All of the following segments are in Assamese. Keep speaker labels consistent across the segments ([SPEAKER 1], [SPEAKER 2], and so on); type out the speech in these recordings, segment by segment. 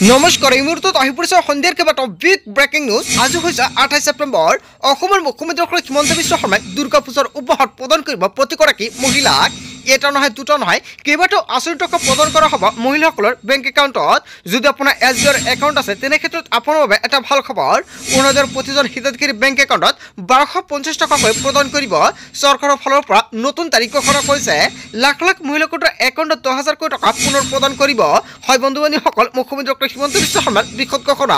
[SPEAKER 1] নমস্কাৰ এই মুহূৰ্তত আহি পৰিছে সন্ধিয়াৰ কেইবাটাও বিগ ব্ৰেকিং নিউজ। আজি হৈছে 28 ছেপ্টেম্বৰ। অসমৰ মুখ্যমন্ত্ৰী হিমন্ত বিশ্ব শৰ্মাই দুৰ্গা পূজাৰ উপহাৰ প্ৰদান কৰিব প্ৰতিগৰাকী মহিলাক। এটা নহয় দুটা নহয় কেইবাটাও আচৰিত টকা প্ৰদান কৰা হ'ব মহিলাসকলৰ বেংক একাউণ্টত। যদি আপোনাৰ SBI একাউণ্ট আছে তেনে ক্ষেত্ৰত আপোনাৰ বাবে এটা ভাল খবৰ। অৰুণোদয়ৰ প্ৰতিজন হিতাধিকাৰী বেংক একাউণ্টত 1250 টকাকৈ প্ৰদান কৰিব চৰকাৰৰ ফালৰ পৰা নতুন তাৰিখ ঘোষণা কৰিছে। লাখ লাখ মহিলাসকলৰ একাউণ্টত 10,000 টকা পুনৰ প্ৰদান কৰিব। হয় বন্ধু বান্ধৱীসকল, মুখ্যমন্ত্ৰী হিমন্ত বিশ্ব শৰ্মাৰ বৃহৎ ঘোষণা।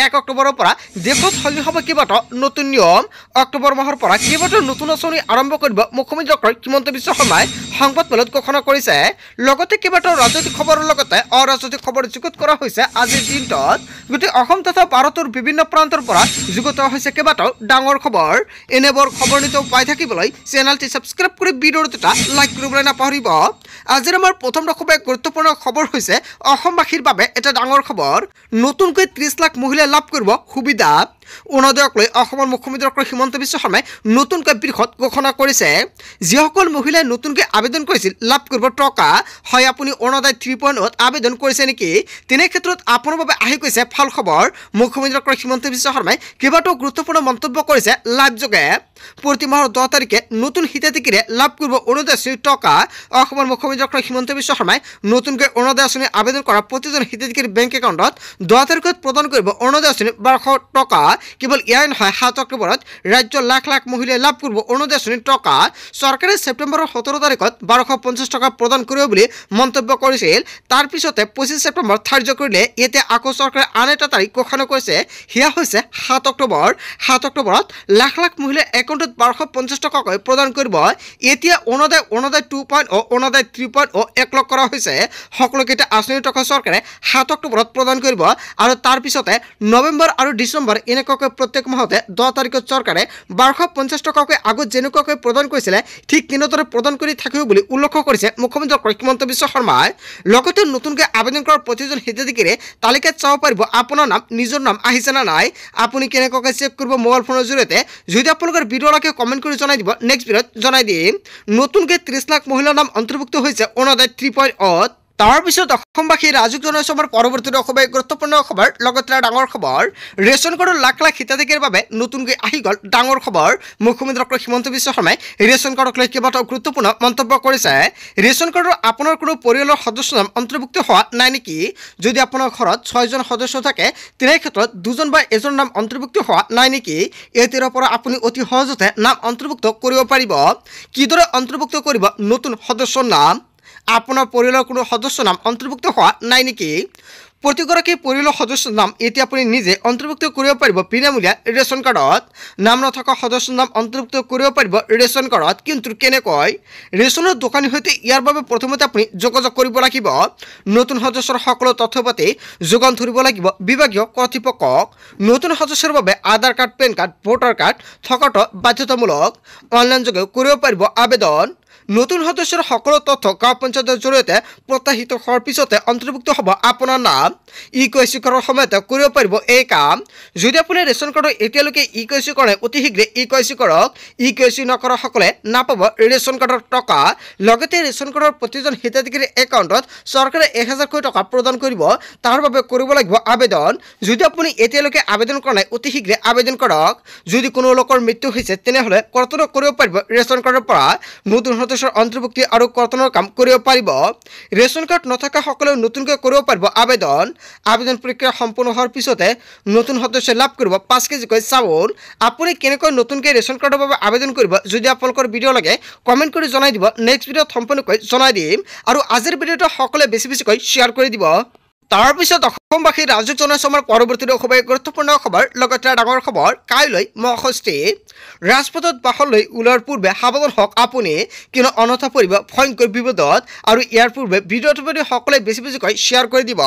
[SPEAKER 1] 1 অক্টোবৰৰ পৰা দেশত সলনি হ'ব কেইবাটাও নতুন নিয়ম। অক্টোবৰ মাহৰ পৰা কেইবাটাও নতুন আঁচনি আৰম্ভ কৰিব মুখ্যমন্ত্ৰী হিমন্ত বিশ্ব শৰ্মাই সংবাদমেলত ঘোষণা কৰিছে। লগতে কেইবাটাও ৰাজনৈতিক খবৰৰ লগতে অৰাজনৈতিক খবৰ যুগুত কৰা হৈছে আজিৰ দিনটোত। গোটেই অসম তথা ভাৰতৰ বিভিন্ন প্ৰান্তৰ পৰা যুগুত হৈছে কেইবাটাও ডাঙৰ খবৰ। এনেবোৰ খবৰ নিতৌ পাই থাকিবলৈ চেনেলটি ছাবস্ক্ৰাইব কৰি ভিডিঅ'টো এটা লাইক কৰিবলৈ নাপাহৰিব। আজিৰ আমাৰ প্ৰথম খুব গুৰুত্বপূৰ্ণ খবৰ হৈছে অসমবাসীৰ বাবে এটা ডাঙৰ খবৰ। নতুনকৈ 30 লাখ মহিলাই লাভ কৰিব সুবিধা। অৰুণোদয়ক লৈ অসমৰ মুখ্যমন্ত্ৰী হিমন্ত বিশ্ব শৰ্মাই নতুনকৈ বৃহৎ ঘোষণা কৰিছে। যিসকল মহিলাই নতুনকৈ আবেদন কৰিছিল লাভ কৰিব টকা। হয়, আপুনি অৰুণোদয় 3.0 আবেদন কৰিছে নেকি? তেনে ক্ষেত্ৰত আপোনাৰ বাবে আহি গৈছে ভাল খবৰ। মুখ্যমন্ত্ৰী হিমন্ত বিশ্ব শৰ্মাই কেইবাটাও গুৰুত্বপূৰ্ণ মন্তব্য কৰিছে লাইভ যোগে। প্ৰতি মাহৰ 10 তাৰিখে নতুন হিতাধিকাৰীয়ে লাভ কৰিব অৰুণোদয় আঁচনিৰ টকা। অসমৰ মুখ্যমন্ত্ৰী হিমন্ত বিশ্ব শৰ্মাই নতুনকৈ অৰুণোদয় আঁচনি আবেদন কৰা প্ৰতিজন হিতাধিকাৰী বেংক একাউণ্টত 10 তাৰিখত প্ৰদান কৰিব অৰুণোদয় আঁচনিৰ 1200 টকা। কেৱল ইয়াই নহয়, 7 অক্টোবৰত ৰাজ্যৰ লাখ লাখ মহিলাই লাভ কৰিব অৰুণোদয় আঁচনিৰ টকা। চৰকাৰে ছেপ্টেম্বৰৰ 17 তাৰিখত 1250 টকা প্ৰদান কৰিব বুলি মন্তব্য কৰিছিল। তাৰ পিছতে 25 ছেপ্টেম্বৰত ধাৰ্য কৰিলে। এতিয়া আকৌ চৰকাৰে আন এটা তাৰিখ ঘোষণা কৰিছে, সেয়া হৈছে 7 অক্টোবৰ। 7 অক্টোবৰত লাখ লাখ মহিলাই একাউণ্টত 1250 টকাকৈ প্ৰদান কৰিব। এতিয়া অৰুণোদয় 2.0 অৰুণোদয় 3.0 একলগ কৰা হৈছে। সকলোকেইটা আঁচনিৰ টকা চৰকাৰে 7 অক্টোবৰত প্ৰদান কৰিব আৰু তাৰ পিছতে নৱেম্বৰ আৰু ডিচেম্বৰ এনেকুৱাকৈ প্ৰত্যেক মাহতে 10 তাৰিখত চৰকাৰে 1250 টকাকৈ আগত যেনেকুৱাকৈ প্ৰদান কৰিছিলে ঠিক তেনেদৰে প্ৰদান কৰি থাকিব বুলি উল্লেখ কৰিছে মুখ্যমন্ত্ৰী হিমন্ত বিশ্ব শৰ্মাই। লগতে নতুনকৈ আবেদন কৰা প্ৰতিজন হিতাধিকাৰীয়ে তালিকাত চাব পাৰিব আপোনাৰ নাম, নিজৰ নাম আহিছে নে নাই। আপুনি কেনেকুৱাকৈ চেক কৰিব মোবাইল ফোনৰ জৰিয়তে। যদি আপোনালোকৰ ভিডিঅ' লাগে কমেণ্ট কৰি জনাই দিব, নেক্সট ভিডিঅ'ত জনাই দিম। নতুনকৈ 30 লাখ মহিলাৰ নাম অন্তৰ্ভুক্ত হৈছে অৰুণোদয় 3.0। তাৰপিছত অসমবাসী ৰাজুক জনাইছোঁ আমাৰ পৰৱৰ্তী খুবেই গুৰুত্বপূৰ্ণ খবৰ। লগতে ডাঙৰ খবৰ, ৰেচন কাৰ্ডৰ লাখ লাখ হিতাধিকাৰীৰ বাবে নতুনকৈ আহি গ'ল ডাঙৰ খবৰ। মুখ্যমন্ত্ৰী হিমন্ত বিশ্ব শৰ্মাই ৰেচন কাৰ্ডক লৈ কেইবাটাও গুৰুত্বপূৰ্ণ মন্তব্য কৰিছে। ৰেচন কাৰ্ডৰ আপোনাৰ কোনো পৰিয়ালৰ সদস্যৰ নাম অন্তৰ্ভুক্ত হোৱা নাই নেকি? যদি আপোনাৰ ঘৰত 6জন সদস্য থাকে তেনে ক্ষেত্ৰত 2জন বা এজন নাম অন্তৰ্ভুক্ত হোৱা নাই নেকি? এতিয়াৰ পৰা আপুনি অতি সহজতে নাম অন্তৰ্ভুক্ত কৰিব পাৰিব। কিদৰে অন্তৰ্ভুক্ত কৰিব নতুন সদস্যৰ নাম? আপোনাৰ পৰিয়ালৰ কোনো সদস্যৰ নাম অন্তৰ্ভুক্ত হোৱা নাই নেকি? প্ৰতিগৰাকী পৰিয়ালৰ সদস্যৰ নাম এতিয়া আপুনি নিজে অন্তৰ্ভুক্ত কৰিব পাৰিব বিনামূলীয়া ৰেচন কাৰ্ডত। নাম নথকা সদস্যৰ নাম অন্তৰ্ভুক্ত কৰিব পাৰিব ৰেচন কাৰ্ডত। কিন্তু কেনেকৈ? ৰেচনৰ দোকানীৰ সৈতে ইয়াৰ বাবে প্ৰথমতে আপুনি যোগাযোগ কৰিব লাগিব। নতুন সদস্যৰ সকলো তথ্য পাতি যোগান ধৰিব লাগিব বিভাগীয় কৰ্তৃপক্ষক। নতুন সদস্যৰ বাবে Aadhaar card, PAN card, voter card থকাটো বাধ্যতামূলক। অনলাইন যোগে কৰিব পাৰিব আবেদন। নতুন সদস্যৰ সকলো তথ্য গাঁও পঞ্চায়তৰ জৰিয়তে প্ৰত্যাশিত হোৱাৰ পিছতে অন্তৰ্ভুক্ত হ'ব আপোনাৰ নাম। EKYC কৰাৰ সময়তে কৰিব পাৰিব এই কাম। যদি আপুনি ৰেচন কাৰ্ডৰ এতিয়ালৈকে EKYC কৰা নাই অতি শীঘ্ৰে EKYC কৰক। EKYC নকৰাসকলে নাপাব ৰেচন কাৰ্ডৰ টকা। লগতে ৰেচন কাৰ্ডৰ প্ৰতিজন হিতাধিকাৰীৰ একাউণ্টত চৰকাৰে 1000 টকা প্ৰদান কৰিব। তাৰ বাবে কৰিব লাগিব আবেদন। যদি আপুনি এতিয়ালৈকে আবেদন কৰা নাই অতি শীঘ্ৰে আবেদন কৰক। যদি কোনো লোকৰ মৃত্যু হৈছে তেনেহ'লে কৰ্তন কৰিব পাৰিব ৰেচন কাৰ্ডৰ পৰা। নতুন অন্তৰ্ভুক্তি আৰু কৰ্তনৰ কাম কৰিব পাৰিব। ৰেচন কাৰ্ড নথকা সকলেও নতুনকৈ কৰিব পাৰিব আবেদন। আবেদন প্ৰক্ৰিয়া সম্পূৰ্ণ হোৱাৰ পিছতে নতুন সদস্য লাভ কৰিব 5 কেজিকৈ চাউল। আপুনি কেনেকৈ নতুনকৈ ৰেচন কাৰ্ডৰ বাবে আবেদন কৰিব যদি আপোনালোকৰ ভিডিঅ' লাগে কমেণ্ট কৰি জনাই দিব, নেক্সট ভিডিঅ'ত সম্পূৰ্ণকৈ জনাই দিম। আৰু আজিৰ ভিডিঅ'টো সকলোৱে বেছি বেছিকৈ শ্বেয়াৰ কৰি দিব। তাৰপিছত অসমবাসী ৰাজুক জনাইছোঁ আমাৰ পৰৱৰ্তী খুবেই গুৰুত্বপূৰ্ণ খবৰ। লগতে ডাঙৰ খবৰ, কাইলৈ মহাষষ্ঠী। ৰাজপথত বাহন লৈ ওলোৱাৰ পূৰ্বে সাৱধান হওক আপুনি, কিয়নো অনথা পৰিব ভয়ংকৰ বিপদত। আৰু ইয়াৰ পূৰ্বে ভিডিঅ'টো সকলোৱে বেছি বেছিকৈ শ্বেয়াৰ কৰি দিব।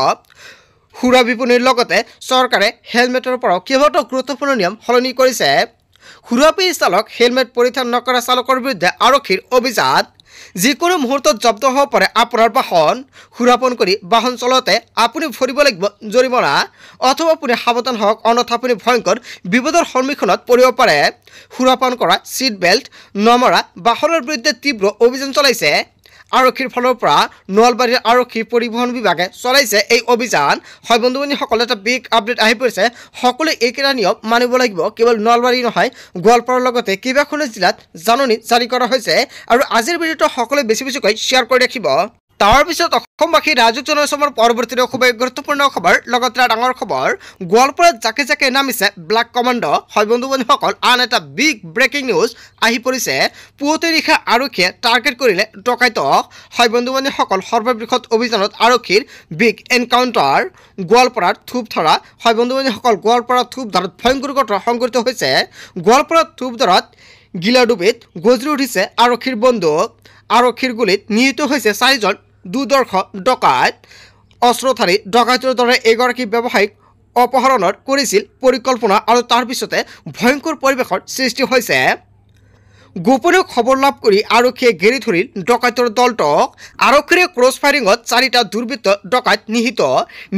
[SPEAKER 1] সুৰা বিপণীৰ লগতে চৰকাৰে হেলমেটৰ পৰাও কেইবাটাও গুৰুত্বপূৰ্ণ নিয়ম সলনি কৰিছে। সুৰাপি চালক হেলমেট পৰিধান নকৰা চালকৰ বিৰুদ্ধে আৰক্ষীৰ অভিযান। যিকোনো মুহূৰ্তত জব্দ হ'ব পাৰে আপোনাৰ বাহন। সুৰাপান কৰি বাহন চলাওঁতে আপুনি ভৰিব লাগিব জৰিমনা। অথবা আপুনি সাৱধান হওক, অন্যথা আপুনি ভয়ংকৰ বিপদৰ সন্মুখীনত পৰিব পাৰে। সুৰাপান কৰা, ছিট বেল্ট নমৰা বাহনৰ বিৰুদ্ধে তীব্ৰ অভিযান চলাইছে আৰক্ষীৰ ফালৰ পৰা নলবাৰীৰ আৰক্ষী পৰিবহণ বিভাগে চলাইছে এই অভিযান। হয় বন্ধু বান্ধৱীসকল, এটা বিগ আপডেট আহি পৰিছে। সকলোৱে এইকেইটা নিয়ম মানিব লাগিব। কেৱল নলবাৰী নহয়, গোৱালপাৰাৰ লগতে কেইবাখনো জিলাত জাননী জাৰি কৰা হৈছে। আৰু আজিৰ ভিডিঅ'টো সকলোৱে বেছিকৈ শ্বেয়াৰ কৰি ৰাখিব। তাৰ পিছত অসমবাসী ৰাজুক জনাইছে আমাৰ পৰৱৰ্তী খুবেই গুৰুত্বপূৰ্ণ খবৰ। লগতে ডাঙৰ খবৰ, গোৱালপাৰাত জাকে জাকে নামিছে ব্লেক কমাণ্ডো। হয় বন্ধু বান্ধৱীসকল, আন এটা বিগ ব্ৰেকিং নিউজ আহি পৰিছে। পুৱতি নিশা আৰক্ষীয়ে টাৰ্গেট কৰিলে ডকাইতক। হয় বন্ধু বান্ধৱীসকল, সৰ্ববৃহৎ অভিযানত আৰক্ষীৰ বিগ এনকাউণ্টাৰ গোৱালপাৰাৰ থুপধৰা। হয় বন্ধু বান্ধৱীসকল, গোৱালপাৰাৰ থুপধৰাত ভয়ংকৰ ঘটনা সংঘটিত হৈছে। গোৱালপাৰাৰ থুপধৰাত গিলাডুবিত গজৰি উঠিছে আৰক্ষীৰ বন্দুক। আৰক্ষীৰ গুলীত নিহত হৈছে 4জন দুৰ্ধৰ্ষ ডকাইত। অস্ত্ৰধাৰী ডকাইতৰ দৰে এগৰাকী ব্যৱসায়িক অপহৰণৰ কৰিছিল পৰিকল্পনা আৰু তাৰ পিছতে ভয়ংকৰ পৰিৱেশৰ সৃষ্টি হৈছে। গোপনীয় খবৰ লাভ কৰি আৰক্ষীয়ে ঘেৰি ধৰিল ডকাইতৰ দলটোক। আৰক্ষীৰ ক্ৰছ ফায়াৰিঙত 4টা দুৰ্বৃত্ত ডকাইত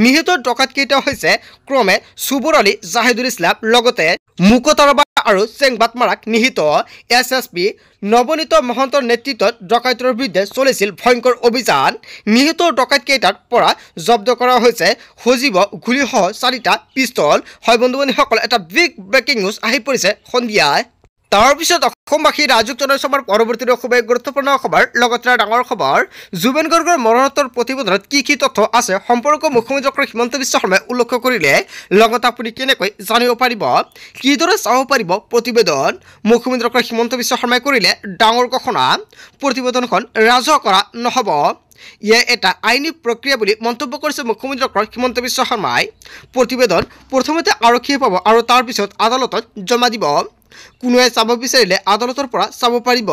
[SPEAKER 1] নিহত ডকাইতকেইটা হৈছে ক্ৰমে চুবৰ আলী, জাহিদুল ইছলাম, লগতে মুকতাৰবা আৰু চেংবাটমাৰাক নিহত। SSP নৱনীত মহন্তৰ নেতৃত্বত ডকাইতৰ বিৰুদ্ধে চলিছিল ভয়ংকৰ অভিযান। নিহত ডকাইতকেইটাৰ পৰা জব্দ কৰা হৈছে সজীৱ গুলীসহ 4টা পিষ্টল। হয় বন্ধু বান্ধৱীসকল, এটা বিগ ব্ৰেকিং নিউজ আহি পৰিছে সন্ধিয়াই। তাৰপিছত অসমবাসী ৰাজুক জনাইছে আমাৰ পৰৱৰ্তী খুবেই গুৰুত্বপূৰ্ণ খবৰ। লগতে ডাঙৰ খবৰ, জুবিন গাৰ্গৰ মৰণোত্তৰ প্ৰতিবেদনত কি তথ্য আছে সম্পৰ্কে মুখ্যমন্ত্ৰী ডক্টৰ হিমন্ত বিশ্ব শৰ্মাই উল্লেখ কৰিলে। লগতে আপুনি কেনেকৈ জানিব পাৰিব, কিদৰে চাব পাৰিব প্ৰতিবেদন। মুখ্যমন্ত্ৰী ডক্টৰ হিমন্ত বিশ্ব শৰ্মাই কৰিলে ডাঙৰ ঘোষণা। প্ৰতিবেদনখন ৰাজহুৱা কৰা নহ'ব, ইয়ে এটা আইনী প্ৰক্ৰিয়া বুলি মন্তব্য কৰিছে মুখ্যমন্ত্ৰী ডক্টৰ হিমন্ত বিশ্ব শৰ্মাই। প্ৰতিবেদন প্ৰথমতে আৰক্ষীয়ে পাব আৰু তাৰ পিছত আদালতত জমা দিব। কোনোৱে চাব বিচাৰিলে আদালতৰ পৰা চাব পাৰিব।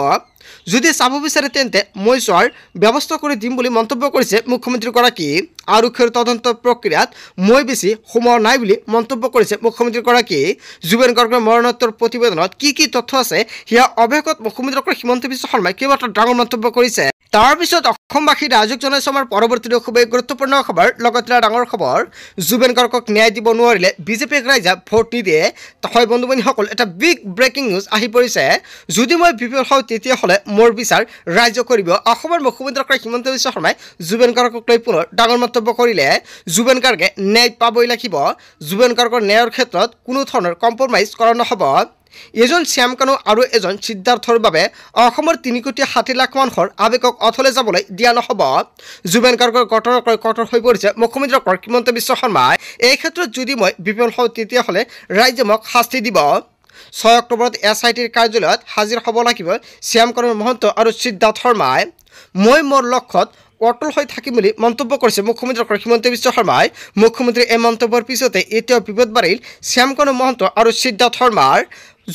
[SPEAKER 1] যদি চাব বিচাৰে তেন্তে মই চোৱাৰ ব্যৱস্থা কৰি দিম বুলি মন্তব্য কৰিছে মুখ্যমন্ত্ৰীগৰাকী। আৰক্ষীৰ তদন্ত প্ৰক্ৰিয়াত মই বেছি সময় নাই বুলি মন্তব্য কৰিছে মুখ্যমন্ত্ৰীগৰাকী। জুবিন গাৰ্গৰ মৰণোত্তৰ প্ৰতিবেদনত কি তথ্য আছে সেয়া অৱগত মুখ্যমন্ত্ৰী ডক্টৰ হিমন্ত বিশ্ব শৰ্মাই কেইবাটা ডাঙৰ মন্তব্য কৰিছে। তাৰপিছত অসমবাসী ৰাজুক জনাইছে আমাৰ পৰৱৰ্তী খুবেই গুৰুত্বপূৰ্ণ খবৰ। লগতে ডাঙৰ খবৰ, জুবিন গাৰ্গক ন্যায় দিব নোৱাৰিলে বিজেপিক ৰাইজে ভোট নিদিয়ে। হয় বন্ধু বান্ধৱীসকল, এটা বিগ ব্ৰেকিং নিউজ আহি পৰিছে। যদি মই বিফল হওঁ তেতিয়াহ'লে মোৰ বিচাৰ ৰাইজে কৰিব। অসমৰ মুখ্যমন্ত্ৰী ডক্টৰ হিমন্ত বিশ্ব শৰ্মাই জুবিন গাৰ্গক লৈ পুনৰ ডাঙৰ মন্তব্য কৰিলে। জুবিন গাৰ্গে ন্যায় পাবই লাগিব। জুবিন গাৰ্গৰ ন্যায়ৰ ক্ষেত্ৰত কোনো ধৰণৰ কম্প্ৰমাইজ কৰা নহ'ব। এজন শ্যাম কানু আৰু এজন সিদ্ধাৰ্থৰ বাবে অসমৰ 3,60,00,000 মানুহৰ আৱেগক অথলে যাবলৈ দিয়া নহ'ব। জুবিন গাৰ্গৰ ঘটনাক লৈ কঠোৰ হৈ পৰিছে মুখ্যমন্ত্ৰী ডক্টৰ হিমন্ত বিশ্ব শৰ্মাই। এই ক্ষেত্ৰত যদি মই বিফল হওঁ তেতিয়াহ'লে ৰাইজে মোক শাস্তি দিব। 6 অক্টোবৰত SITৰ কাৰ্যালয়ত হাজিৰ হ'ব লাগিব শ্যাম কানু মহন্ত আৰু সিদ্ধাৰ্থ শৰ্মাই। মই মোৰ লক্ষ্যত অটল হৈ থাকিম বুলি মন্তব্য কৰিছে মুখ্যমন্ত্ৰী ডক্টৰ হিমন্ত বিশ্ব শৰ্মাই। মুখ্যমন্ত্ৰীৰ এই মন্তব্যৰ পিছতে এতিয়াও বিবাদ বাঢ়িল শ্যাম কানু মহন্ত আৰু সিদ্ধাৰ্থ শৰ্মাৰ।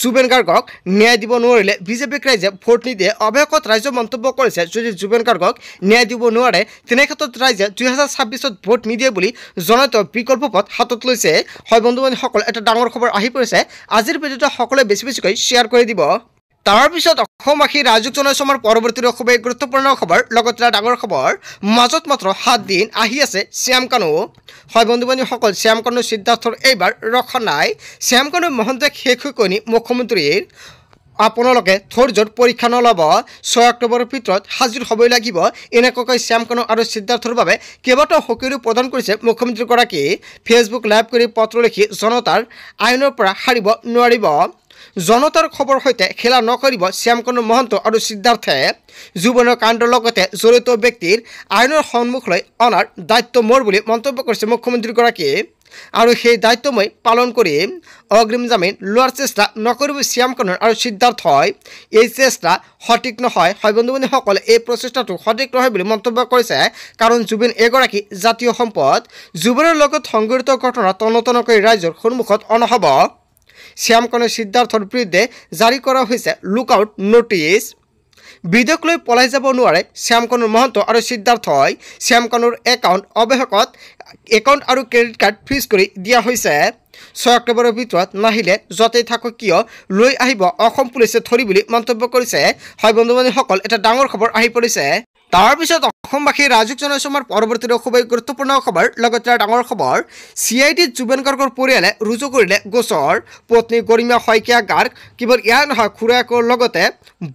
[SPEAKER 1] জুবিন গাৰ্গক ন্যায় দিব নোৱাৰিলে বিজেপিক ৰাইজে ভোট নিদিয়ে। অৱশেষত ৰাইজে মন্তব্য কৰিছে, যদি জুবিন গাৰ্গক ন্যায় দিব নোৱাৰে তেনে ক্ষেত্ৰত ৰাইজে 2026ত ভোট নিদিয়ে বুলি জনাই তেওঁ বিকল্প পথ হাতত লৈছে। হয় বন্ধু বান্ধৱীসকল, এটা ডাঙৰ খবৰ আহি পৰিছে। আজিৰ ভিডিঅ'টো সকলোৱে বেছিকৈ শ্বেয়াৰ কৰি দিব। তাৰপিছত অসমবাসী ৰাজুক জনাইছে আমাৰ পৰৱৰ্তী খুবেই গুৰুত্বপূৰ্ণ খবৰ। লগতে ডাঙৰ খবৰ, মাজত মাত্ৰ 7 দিন আহি আছে শ্যাম কানু। হয় বন্ধু বান্ধৱীসকল, শ্যাম কানু সিদ্ধাৰ্থৰ এইবাৰ ৰক্ষা নাই। শ্যাম কানু মহন্তক শেষ হৈ কণি মুখ্যমন্ত্ৰীৰ। আপোনালোকে ধৈৰ্যৰ পৰীক্ষা নল'ব, 6 অক্টোবৰৰ ভিতৰত হাজিৰ হ'বই লাগিব। এনেকুৱাকৈ শ্যাম কানু আৰু সিদ্ধাৰ্থৰ বাবে কেইবাটাও সকীৰো প্ৰদান কৰিছে মুখ্যমন্ত্ৰীগৰাকী। ফেচবুক লাইভ কৰি পত্ৰ লিখি জনতাৰ আইনৰ পৰা সাৰিব নোৱাৰিব। জনতাৰ খবৰ সৈতে খেলা নকৰিব শ্যাম কানু মহন্ত আৰু সিদ্ধাৰ্থে। জুবিনৰ কাণ্ডৰ লগতে জড়িত ব্যক্তিৰ আইনৰ সন্মুখলৈ অনাৰ দায়িত্ব মোৰ বুলি মন্তব্য কৰিছে মুখ্যমন্ত্ৰীগৰাকী। আৰু সেই দায়িত্ব মই পালন কৰিম। অগ্ৰিম জামিন লোৱাৰ চেষ্টা নকৰিব শ্যাম কানু আৰু সিদ্ধাৰ্থই। এই চেষ্টা সঠিক নহয়। হয় বন্ধু বান্ধৱীসকল, এই প্ৰচেষ্টাটো সঠিক নহয় বুলি মন্তব্য কৰিছে। কাৰণ জুবিন এগৰাকী জাতীয় সম্পদ। জুবিনৰ লগত সংঘটিত ঘটনা তন্নতন্নকৈ ৰাইজৰ সন্মুখত অনা হ'ব। শ্যাম কানু সিদ্ধাৰ্থৰ বিৰুদ্ধে জাৰি কৰা হৈছে লুকআউট নোটিছ। বিদেশলৈ পলাই যাব নোৱাৰে শ্যাম কানু মহন্ত আৰু সিদ্ধাৰ্থই। শ্যাম কানুৰ অৱশেষত একাউণ্ট আৰু ক্ৰেডিট কাৰ্ড ফ্ৰিজ কৰি দিয়া হৈছে। 6 অক্টোবৰৰ ভিতৰত নাহিলে য'তেই থাকক কিয় লৈ আহিব অসম পুলিচে ধৰি বুলি মন্তব্য কৰিছে। হয় বন্ধু বান্ধৱীসকল, এটা ডাঙৰ খবৰ আহি পৰিছে। তাৰপিছত অসমবাসী ৰাজুক জনাইছোঁ আমাৰ পৰৱৰ্তী খুবেই গুৰুত্বপূৰ্ণ খবৰ লগতে ডাঙৰ খবৰ CIDত জুবেন গাৰ্গৰ পৰিয়ালে ৰুজু কৰিলে গোচৰ পত্নী গৰিমা শইকীয়া গাৰ্গ কেৱল ইয়াৰ নহয় খুৰাকৰ লগতে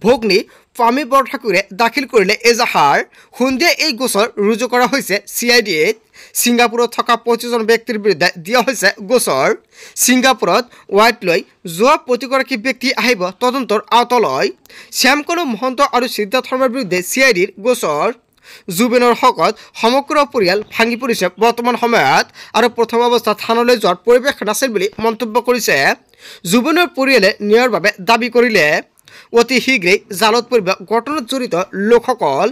[SPEAKER 1] ভগ্নী পামী বৰঠাকুৰে দাখিল কৰিলে এজাহাৰ সন্ধিয়া এই গোচৰ ৰুজু কৰা হৈছে CIDত ছিংগাপুৰত থকা 25জন ব্যক্তিৰ বিৰুদ্ধে দিয়া হৈছে গোচৰ ছিংগাপুৰত ৱাইট লৈ যোৱা প্ৰতিগৰাকী ব্যক্তি আহিব তদন্তৰ আওতালৈ শ্যামকনু মহন্ত আৰু সিদ্ধাৰ্থ শৰ্মাৰ বিৰুদ্ধে CIDৰ গোচৰ জুবেনৰ শকত সমগ্ৰ পৰিয়াল ভাঙি পৰিছে বৰ্তমান সময়ত আৰু প্ৰথম অৱস্থাত থানালৈ যোৱাৰ পৰিৱেশ নাছিল বুলি মন্তব্য কৰিছে জুবেনৰ পৰিয়ালে ন্যায়ৰ বাবে দাবী কৰিলে অতি শীঘ্ৰেই জালত পৰিব ঘটনাত জড়িত লোকসকল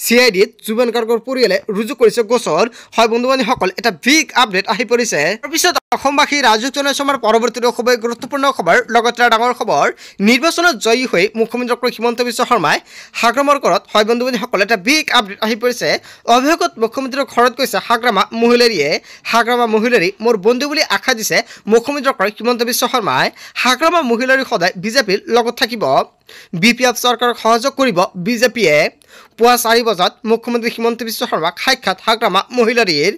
[SPEAKER 1] CIDত জুবেন গাৰ্গৰ পৰিয়ালে ৰুজু কৰিছে গোচৰ হয় বন্ধু বান্ধৱীসকল এটা বিগ আপডেট আহি পৰিছে তাৰপিছত অসমবাসী ৰাজুক জনাইছোঁ আমাৰ পৰৱৰ্তী খুবেই গুৰুত্বপূৰ্ণ খবৰ লগতে ডাঙৰ খবৰ নিৰ্বাচনত জয়ী হৈ মুখ্যমন্ত্ৰী হিমন্ত বিশ্ব শৰ্মাই হাগ্ৰামৰ ঘৰত হয় বন্ধু বান্ধৱীসকল এটা বিগ আপডেট আহি পৰিছে অভিযোগত মুখ্যমন্ত্ৰীৰ ঘৰত গৈছে হাগ্ৰামা মহিলাৰীয়ে হাগ্ৰামা মহিলাৰী মোৰ বন্ধু বুলি আশা দিছে মুখ্যমন্ত্ৰী হিমন্ত বিশ্ব শৰ্মাই হাগ্ৰামা মহিলাৰী সদায় বিজেপিৰ লগত থাকিব BPF চৰকাৰক সহযোগ কৰিব বিজেপিয়ে পুৱা 4 বজাত মুখ্যমন্ত্ৰী হিমন্ত বিশ্ব শৰ্মাক সাক্ষাৎ হাগ্ৰামা মহিলাৰীৰ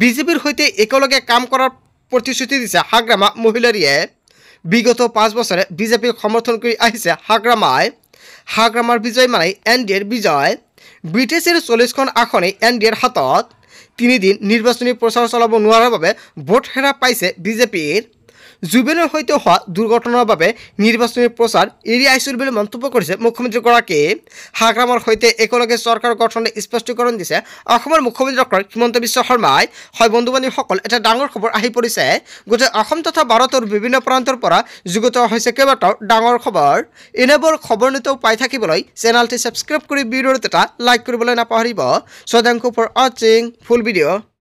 [SPEAKER 1] বিজেপিৰ সৈতে একেলগে কাম কৰাৰ প্ৰতিশ্ৰুতি দিছে হাগ্ৰামা মহিলাৰীয়ে বিগত 5 বছৰে বিজেপিক সমৰ্থন কৰি আহিছে হাগ্ৰামাৰ বিজয় মানে NDAৰ বিজয় BTCৰ 40খন আসনে NDAৰ হাতত 3 দিন নিৰ্বাচনী প্ৰচাৰ চলাব নোৱাৰাৰ বাবে ভোট হেৰা পাইছে বিজেপিৰ জুবেনৰ সৈতে হোৱা দুৰ্ঘটনাৰ বাবে নিৰ্বাচনী প্ৰচাৰ এৰি আহিছিল বুলি মন্তব্য কৰিছে মুখ্যমন্ত্ৰীগৰাকীয়ে হাগ্ৰামৰ সৈতে একেলগে চৰকাৰ গঠনৰ স্পষ্টীকৰণ দিছে অসমৰ মুখ্যমন্ত্ৰী হিমন্ত বিশ্ব শৰ্মাই হয় বন্ধু বান্ধৱীসকল এটা ডাঙৰ খবৰ আহি পৰিছে গোটেই অসম তথা ভাৰতৰ বিভিন্ন প্ৰান্তৰ পৰা যুগুত হৈছে কেইবাটাও ডাঙৰ খবৰ এনেবোৰ খবৰ নিতৌ পাই থাকিবলৈ চেনেলটি ছাবস্ক্ৰাইব কৰি ভিডিঅ'টো এটা লাইক কৰিবলৈ নাপাহৰিব সো থ্যাংক ইউ ফৰ ৱাচিং ফুল ভিডিঅ'